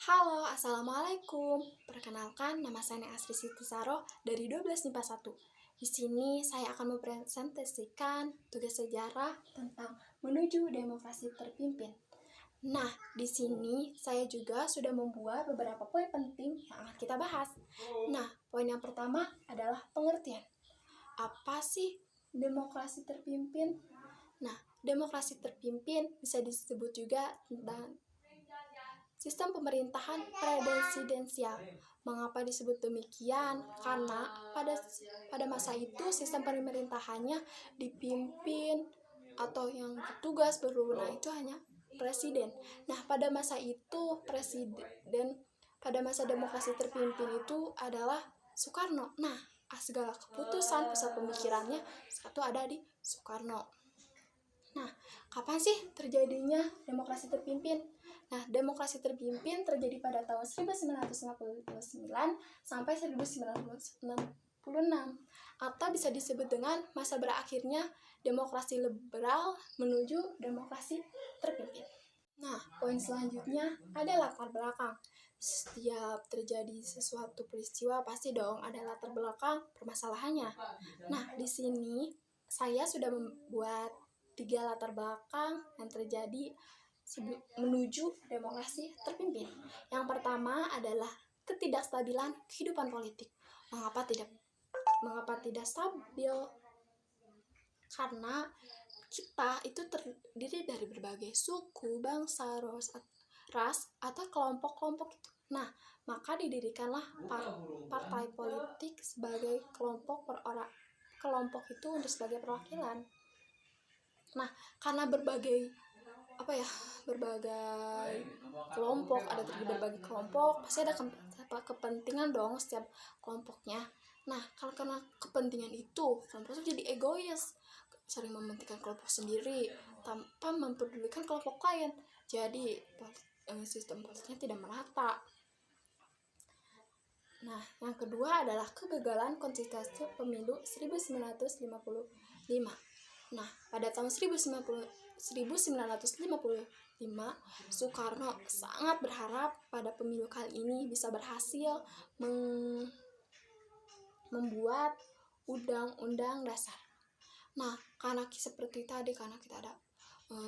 Halo, Assalamualaikum. Perkenalkan, nama saya Asri Siti Saro dari 12 MIPA 1. Di sini saya akan mempresentasikan tugas sejarah tentang menuju demokrasi terpimpin. Nah, di sini saya juga sudah membuat beberapa poin penting yang akan kita bahas. Nah, poin yang pertama adalah pengertian. Apa sih demokrasi terpimpin? Nah, demokrasi terpimpin bisa disebut juga tentang sistem pemerintahan presidensial. Mengapa disebut demikian? Karena pada masa itu sistem pemerintahannya dipimpin atau yang bertugas berwenang itu hanya presiden. Nah, pada masa itu pada masa demokrasi terpimpin itu adalah Soekarno. Nah, segala keputusan pusat pemikirannya satu ada di Soekarno. Nah, kapan sih terjadinya demokrasi terpimpin? Nah, demokrasi terpimpin terjadi pada tahun 1959 sampai 1966 atau bisa disebut dengan masa berakhirnya demokrasi liberal menuju demokrasi terpimpin. Nah, poin selanjutnya adalah latar belakang. Setiap terjadi sesuatu peristiwa pasti dong ada latar belakang permasalahannya. Nah, di sini saya sudah membuat 3 latar belakang yang terjadi menuju demokrasi terpimpin. Yang pertama adalah ketidakstabilan kehidupan politik. Mengapa tidak stabil? Karena kita itu terdiri dari berbagai suku, bangsa, ras atau kelompok-kelompok itu. Nah, maka didirikanlah partai politik sebagai kelompok itu untuk sebagai perwakilan. Nah, karena berbagai kelompok, ada berbagai kelompok, pasti ada kepentingan dong setiap kelompoknya. Nah, kalau karena kepentingan itu, kelompok itu jadi egois, sering mementingkan kelompok sendiri tanpa mempedulikan kelompok lain. Jadi sistem politiknya tidak merata. Nah, yang kedua adalah kegagalan konstitusi pemilu 1955. Nah, pada tahun 1955, Soekarno sangat berharap pada pemilu kali ini bisa berhasil membuat undang-undang dasar. Nah, karena seperti tadi, karena kita ada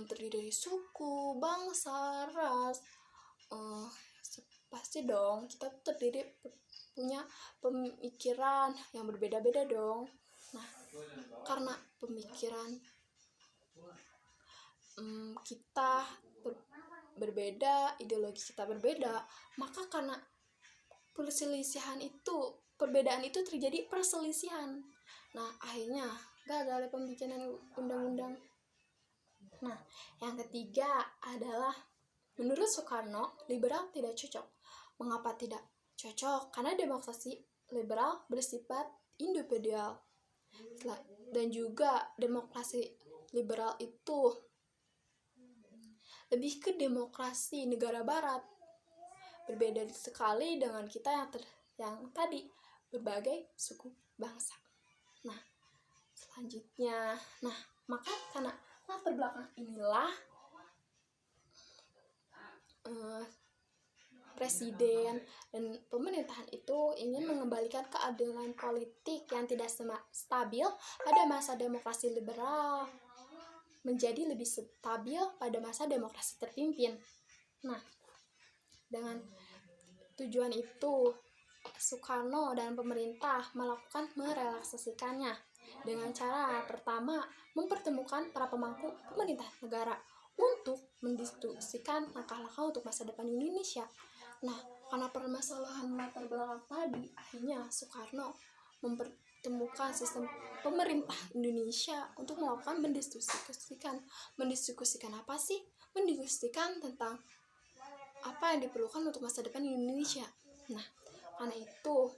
terdiri dari suku, bangsa, ras, pasti dong kita punya pemikiran yang berbeda-beda dong. Nah, karena pemikiran kita berbeda, ideologi kita berbeda, maka karena perbedaan itu terjadi perselisihan. Nah, akhirnya gagal pembikinan undang-undang. Nah, yang ketiga adalah menurut Soekarno, liberal tidak cocok. Mengapa tidak cocok? Karena demokrasi liberal bersifat individual. Dan juga demokrasi liberal itu lebih ke demokrasi negara barat. Berbeda sekali dengan kita yang tadi berbagai suku bangsa. Nah, selanjutnya, maka karena latar belakang inilah presiden dan pemerintahan itu ingin mengembalikan keadilan politik yang tidak stabil pada masa demokrasi liberal menjadi lebih stabil pada masa demokrasi terpimpin. Nah, dengan tujuan itu Soekarno dan pemerintah melakukan merelaksasikannya dengan cara pertama mempertemukan para pemangku pemerintah negara untuk mendiskusikan langkah-langkah untuk masa depan Indonesia. Nah, karena permasalahan latar belakang tadi, akhirnya Soekarno mempertemukan sistem pemerintah Indonesia untuk melakukan mendiskusikan apa sih? Mendiskusikan tentang apa yang diperlukan untuk masa depan Indonesia. Nah, karena itu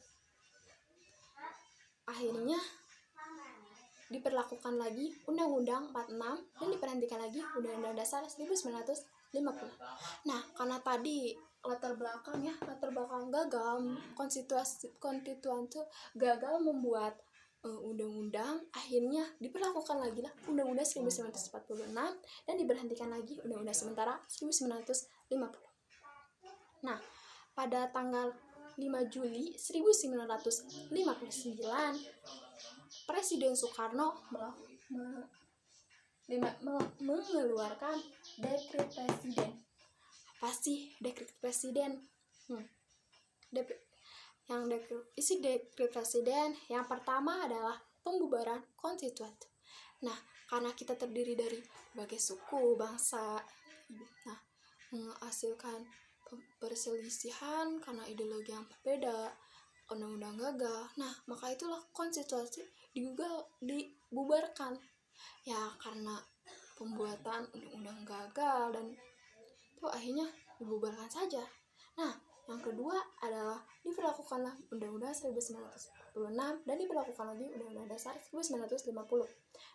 akhirnya diperlakukan lagi Undang-Undang 46 dan diperhentikan lagi Undang-Undang Dasar 1950. Nah, karena tadi latar belakang gagal, konstituan itu gagal membuat undang-undang, akhirnya diperlakukan lagi lah Undang-Undang 1946 dan diberhentikan lagi Undang-Undang sementara 1950. Nah, pada tanggal 5 Juli 1959, Presiden Soekarno mengeluarkan dekret presiden. Apa sih dekret presiden? Isi dekret presiden yang pertama adalah pembubaran konstitusi. Nah, karena kita terdiri dari berbagai suku, bangsa, nah, menghasilkan perselisihan karena ideologi yang berbeda, undang-undang gagal. Nah, maka itulah konstitusi dibubarkan. Ya, karena pembuatan undang-undang gagal dan itu akhirnya dibubarkan saja. Nah, yang kedua adalah diberlakukanlah Undang-Undang 1946 dan diberlakukan lagi Undang-Undang Dasar 1950.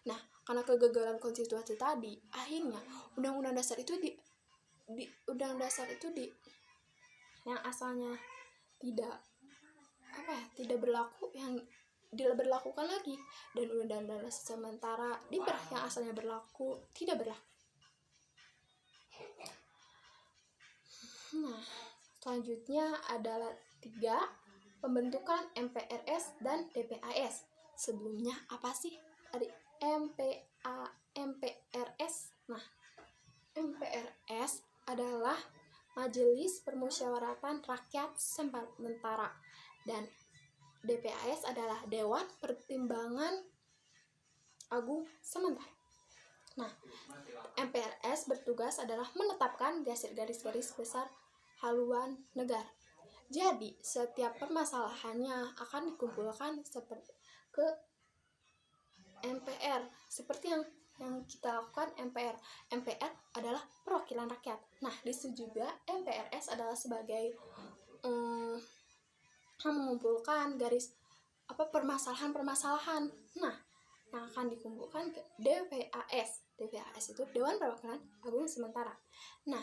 Nah, karena kegagalan konstitusi tadi, akhirnya Undang-Undang Dasar itu yang asalnya tidak berlaku, yang diberlakukan lagi, dan Undang-Undang Dasar sementara yang asalnya berlaku tidak berlaku. Nah, selanjutnya adalah 3. Pembentukan MPRS dan DPAS. Sebelumnya apa sih MPRS? Nah, MPRS adalah Majelis Permusyawaratan Rakyat Sementara, dan DPAS adalah Dewan Pertimbangan Agung Sementara. Nah, MPRS bertugas adalah menetapkan garis-garis besar haluan negara. Jadi, setiap permasalahannya akan dikumpulkan ke MPR, seperti yang kita lakukan MPR. MPR adalah perwakilan rakyat. Nah, di situ juga MPRS adalah sebagai yang mengumpulkan permasalahan-permasalahan. Nah, yang akan dikumpulkan ke DPAS. DPAS itu Dewan Perwakilan Agung Sementara. Nah,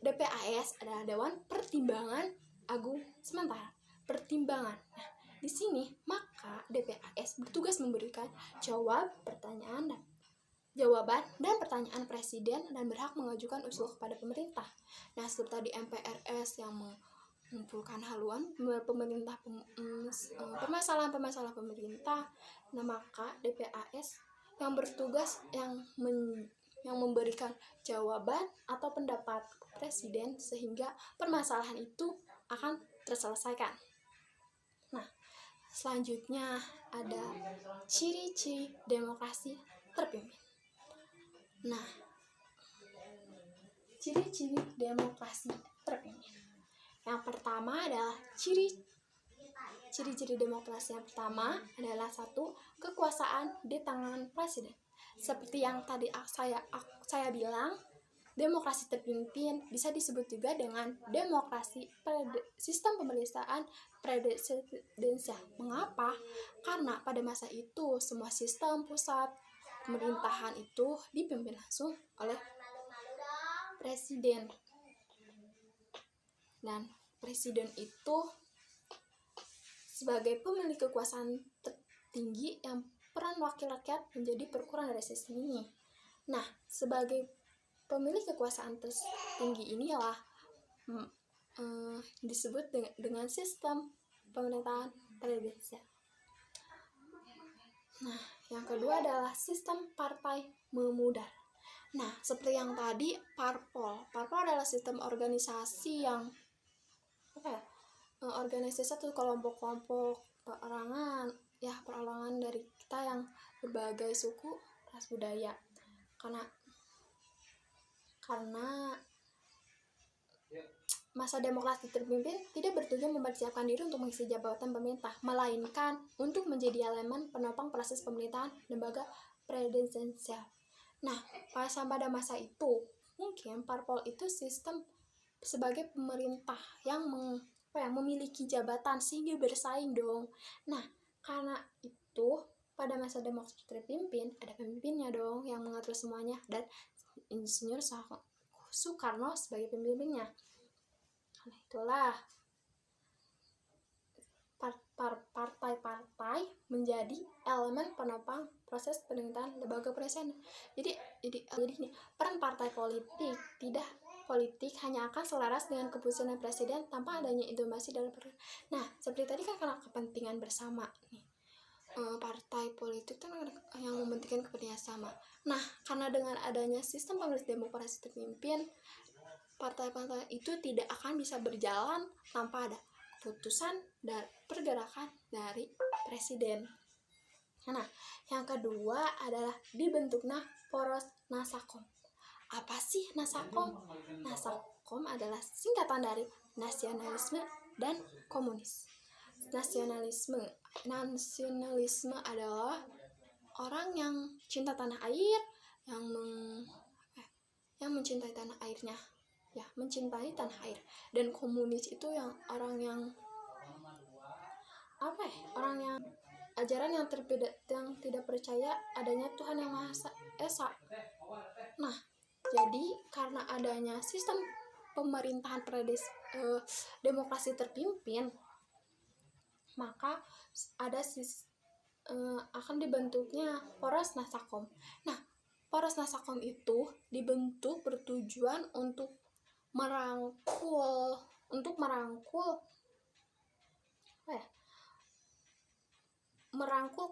DPAS adalah Dewan Pertimbangan Agung Sementara. Pertimbangan. Nah, di sini maka DPAS bertugas memberikan jawaban dan pertanyaan presiden dan berhak mengajukan usul kepada pemerintah. Nah, seperti di MPRS yang mengumpulkan haluan pemerintah, permasalahan pemerintah. Nah, maka DPAS yang bertugas yang memberikan jawaban atau pendapat presiden sehingga permasalahan itu akan terselesaikan. Nah, selanjutnya ada ciri-ciri demokrasi terpimpin. Nah, ciri-ciri demokrasi terpimpin. Yang pertama adalah ciri-ciri demokrasi yang pertama adalah 1. Kekuasaan di tangan presiden. Seperti yang tadi saya bilang, demokrasi terpimpin bisa disebut juga dengan demokrasi sistem pemerintahan presidensial. Mengapa? Karena pada masa itu semua sistem pusat pemerintahan itu dipimpin langsung oleh presiden. Dan presiden itu sebagai pemilik kekuasaan tertinggi yang peran wakil rakyat menjadi berkurang dari sistem ini. Nah, sebagai pemilik kekuasaan tertinggi inilah disebut dengan sistem pemerintahan presidensial. Nah, yang kedua adalah sistem partai memudar. Nah, seperti yang tadi, parpol adalah sistem organisasi yang organisasi satu kelompok-kelompok perorangan dari kita yang berbagai suku, ras, budaya. Karena masa demokrasi terpimpin tidak bertujuan mempersiapkan diri untuk mengisi jabatan pemerintah, melainkan untuk menjadi elemen penopang proses pemerintahan lembaga presidensial. Nah, pada masa itu mungkin parpol itu sistem sebagai pemerintah yang memiliki jabatan sehingga bersaing dong. Nah, karena itu pada masa demokrasi terpimpin ada pemimpinnya dong yang mengatur semuanya, dan Insinyur Soekarno sebagai pemimpinnya. Nah, itulah partai-partai menjadi elemen penopang proses pemerintahan lembaga presiden. Jadi peran partai politik tidak politik hanya akan selaras dengan keputusan presiden tanpa adanya intimidasi dalam Nah, seperti tadi kan karena kepentingan bersama nih. Partai politik itu yang mementingkan kepentingan sama. Nah, karena dengan adanya sistem pemilu demokrasi terpimpin, partai-partai itu tidak akan bisa berjalan tanpa ada keputusan dan pergerakan dari presiden. Nah, yang kedua adalah dibentuknya poros Nasakom. Apa sih Nasakom? Nasakom adalah singkatan dari nasionalisme dan komunis. Nasionalisme adalah orang yang cinta tanah air, yang mencintai tanah airnya, ya, mencintai tanah air. Dan komunis itu yang orang yang orang yang ajaran yang tidak percaya adanya Tuhan yang Maha Esa. Nah, jadi karena adanya sistem pemerintahan demokrasi terpimpin, maka akan dibentuknya poros Nasakom. Nah, poros Nasakom itu dibentuk bertujuan untuk merangkul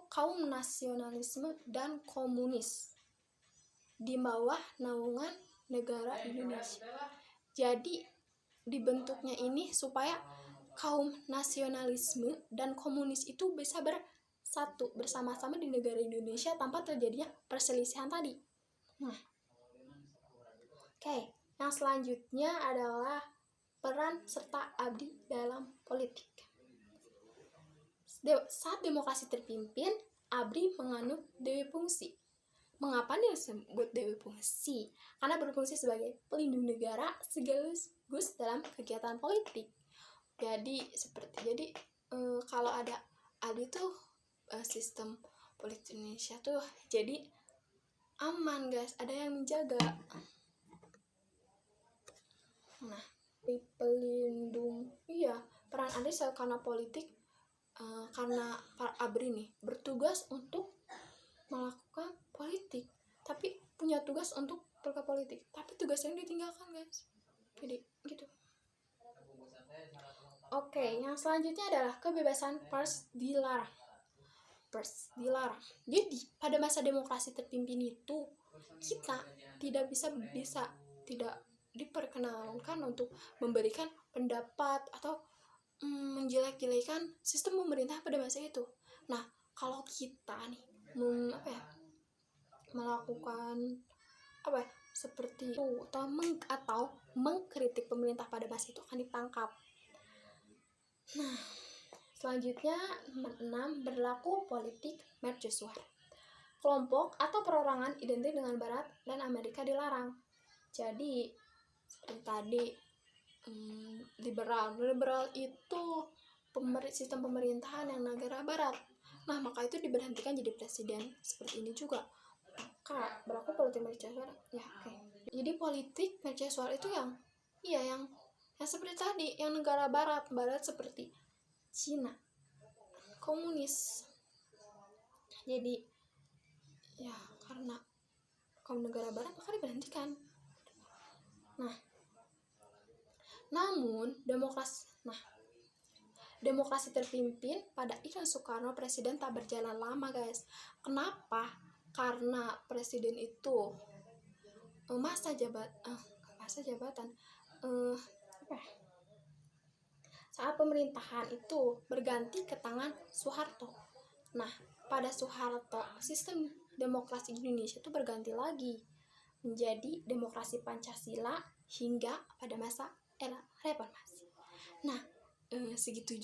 kaum nasionalisme dan komunis di bawah naungan negara Indonesia. Jadi dibentuknya ini supaya kaum nasionalisme dan komunis itu bisa bersatu bersama-sama di negara Indonesia tanpa terjadinya perselisihan tadi. Nah, yang selanjutnya adalah peran serta abdi dalam politik. Saat demokrasi terpimpin, abdi menganut dewi fungsi. Mengapa disebut dewi fungsi? Karena berfungsi sebagai pelindung negara sekaligus dalam kegiatan politik. Jadi kalau ada abdi tuh sistem politik Indonesia tuh jadi aman, guys, ada yang menjaga. Nah, pelindung, peran abdi karena politik, karena para abri nih bertugas untuk melakukan politik, tapi punya tugas untuk berke politik, tapi tugasnya ditinggalkan, guys. Jadi gitu. Yang selanjutnya adalah kebebasan pers dilarang. Jadi pada masa demokrasi terpimpin itu kita tidak tidak diperkenankan untuk memberikan pendapat atau menjelek-jelekan sistem pemerintah pada masa itu. Nah, kalau kita nih melakukan seperti itu atau mengkritik pemerintah pada masa itu akan ditangkap. Nah, selanjutnya nomor 6, berlaku politik mercusuar. Kelompok atau perorangan identik dengan Barat dan Amerika dilarang. Jadi seperti tadi, liberal itu sistem pemerintahan yang negara Barat. Nah, maka itu diberhentikan jadi presiden. Seperti ini juga. Maka berlaku politik mercusuar. Jadi politik mercusuar itu yang seperti tadi, yang negara Barat seperti Cina, komunis. Jadi karena kaum negara Barat maka diberhentikan. Nah, namun demokrasi terpimpin pada Iran Soekarno, presiden tak berjalan lama, guys. Kenapa? Karena presiden itu masa jabatan saat pemerintahan itu berganti ke tangan Soeharto. Nah, pada Soeharto sistem demokrasi Indonesia itu berganti lagi menjadi demokrasi Pancasila hingga pada masa era reformasi. Nah, segitu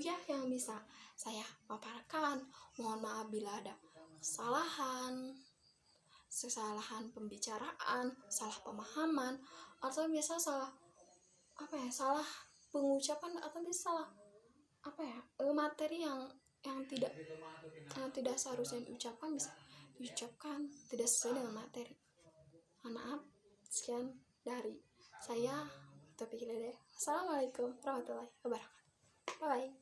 ya yang bisa saya paparkan. Mohon maaf bila ada kesalahan pembicaraan, salah pemahaman, atau biasa salah pengucapan, atau bisa materi yang tidak seharusnya diucapkan bisa diucapkan tidak sesuai dengan materi. Maaf, sekian dari saya. Assalamualaikum warahmatullahi wabarakatuh. Bye.